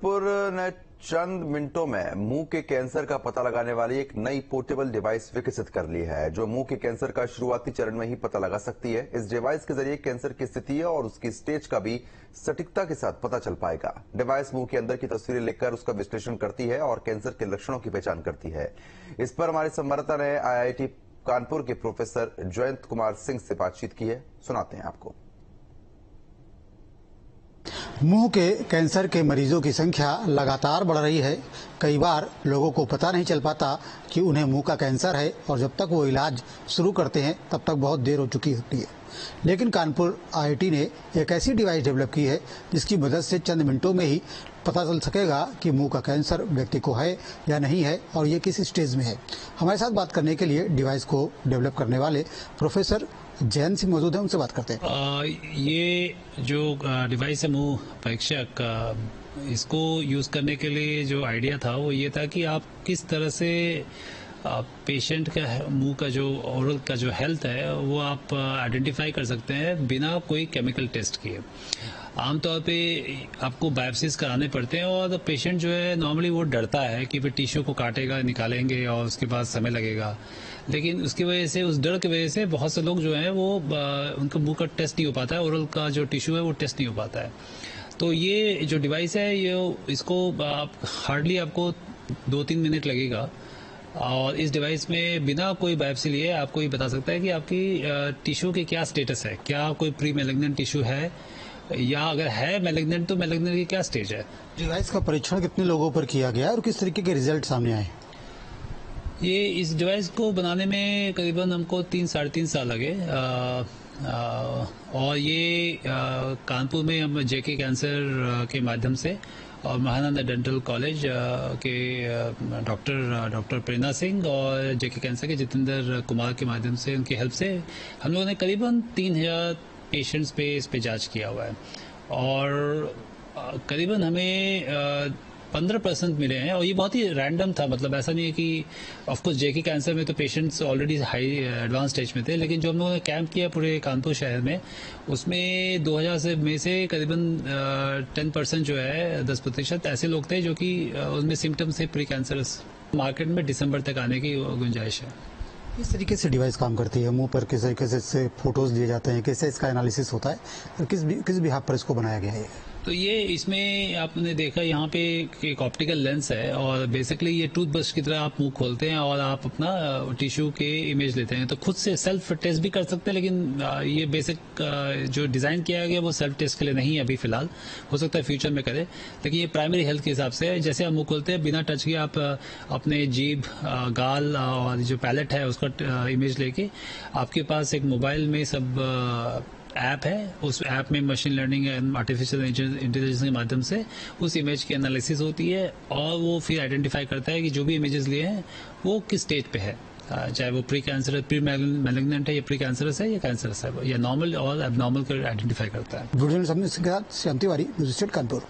पुर ने चंद मिनटों में मुंह के कैंसर का पता लगाने वाली एक नई पोर्टेबल डिवाइस विकसित कर ली है, जो मुंह के कैंसर का शुरुआती चरण में ही पता लगा सकती है। इस डिवाइस के जरिए कैंसर की स्थिति और उसकी स्टेज का भी सटीकता के साथ पता चल पाएगा। डिवाइस मुंह के अंदर की तस्वीरें लेकर उसका विश्लेषण करती है और कैंसर के लक्षणों की पहचान करती है। इस पर हमारे संवाददाता ने IIT कानपुर के प्रोफेसर जयंत कुमार सिंह से बातचीत की है, सुनाते हैं आपको। मुंह के कैंसर के मरीजों की संख्या लगातार बढ़ रही है। कई बार लोगों को पता नहीं चल पाता कि उन्हें मुंह का कैंसर है और जब तक वो इलाज शुरू करते हैं तब तक बहुत देर हो चुकी होती है। लेकिन कानपुर IIT ने एक ऐसी डिवाइस डेवलप की है जिसकी मदद से चंद मिनटों में ही पता चल सकेगा कि मुंह का कैंसर व्यक्ति को है या नहीं है और ये किस स्टेज में है। हमारे साथ बात करने के लिए डिवाइस को डेवलप करने वाले प्रोफेसर जैन सिंह मौजूद हैं, उनसे बात करते हैं। ये जो डिवाइस है मुंह परीक्षक, इसको यूज करने के लिए जो आइडिया था वो ये था कि आप किस तरह से पेशेंट का मुंह का जो ओरल का जो हेल्थ है वो आप आइडेंटिफाई कर सकते हैं बिना कोई केमिकल टेस्ट किए। आमतौर पे आपको बायोप्सीज कराने पड़ते हैं और पेशेंट जो है नॉर्मली वो डरता है कि फिर टिश्यू को काटेगा, निकालेंगे और उसके बाद समय लगेगा। लेकिन उसकी वजह से, उस डर की वजह से बहुत से लोग जो हैं वो उनका मुंह का टेस्ट नहीं हो पाता है, ओरल का जो टिश्यू है वो टेस्ट नहीं हो पाता है। तो ये जो डिवाइस है ये इसको हार्डली आपको 2-3 मिनट लगेगा और इस डिवाइस में बिना कोई बायोप्सी लिए आपको ये बता सकता है कि आपकी टिश्यू की क्या स्टेटस है, क्या कोई प्री मैलिग्नेंट टिश्यू है या अगर है मैलिग्नेंट तो मैलिग्नेंट की क्या स्टेज है। डिवाइस का परीक्षण कितने लोगों पर किया गया और किस तरीके के रिजल्ट सामने आए? ये इस डिवाइस को बनाने में करीबन हमको 3-3.5 साल लगे और ये कानपुर में हम JK कैंसर के माध्यम से और महानंदा डेंटल कॉलेज के डॉक्टर प्रेरणा सिंह और JK कैंसर के जितेंद्र कुमार के माध्यम से, उनकी हेल्प से हम लोगों ने करीबन 3000 पेशेंट्स पे इस पे जांच किया हुआ है और करीबन हमें 15% मिले हैं और ये बहुत ही रैंडम था। मतलब ऐसा नहीं है कि ऑफकोर्स JK कैंसर में तो patients already high advance stage में थे, लेकिन जो हम लोगों ने कैंप किया पूरे कानपुर शहर में उसमें 2000 में से करीबन 10% जो है 10% ऐसे लोग थे जो कि उनमें सिम्टम्स थे प्री कैंसरस। मार्केट में दिसंबर तक आने की गुंजाइश है। किस तरीके से डिवाइस काम करती है? मुंह पर किस तरीके से फोटोज लिए जाते हैं, कैसे इसका एनालिसिस होता है और किस बिहाफ पर इसको बनाया गया है? तो ये इसमें आपने देखा यहाँ पे एक ऑप्टिकल लेंस है और बेसिकली ये टूथब्रश की तरह आप मुंह खोलते हैं और आप अपना टिश्यू के इमेज लेते हैं। तो खुद से सेल्फ टेस्ट भी कर सकते हैं, लेकिन ये बेसिक जो डिजाइन किया गया वो सेल्फ टेस्ट के लिए नहीं है अभी फिलहाल, हो सकता है फ्यूचर में करे। लेकिन ये प्राइमरी हेल्थ के हिसाब से है। जैसे आप मुंह खोलते हैं बिना टच किए आप अपने जीभ, गाल और जो पैलेट है उसका इमेज लेके आपके पास एक मोबाइल में सब ऐप है, उस ऐप में machine learning and artificial intelligence के माध्यम से उस इमेज की एनालिसिस होती है और वो फिर आइडेंटिफाई करता है कि जो भी इमेजेस लिए हैं वो किस स्टेज पे है, चाहे वो प्री कैंसर, प्री मैलिग्नेंट है या प्री कैंसरस है या कैंसरस है या नॉर्मल और एबनॉर्मल कर आइडेंटिफाई करता है। वीडियो में सामने के साथ श्याम तिवारी, न्यूज़ स्टेट कानपुर।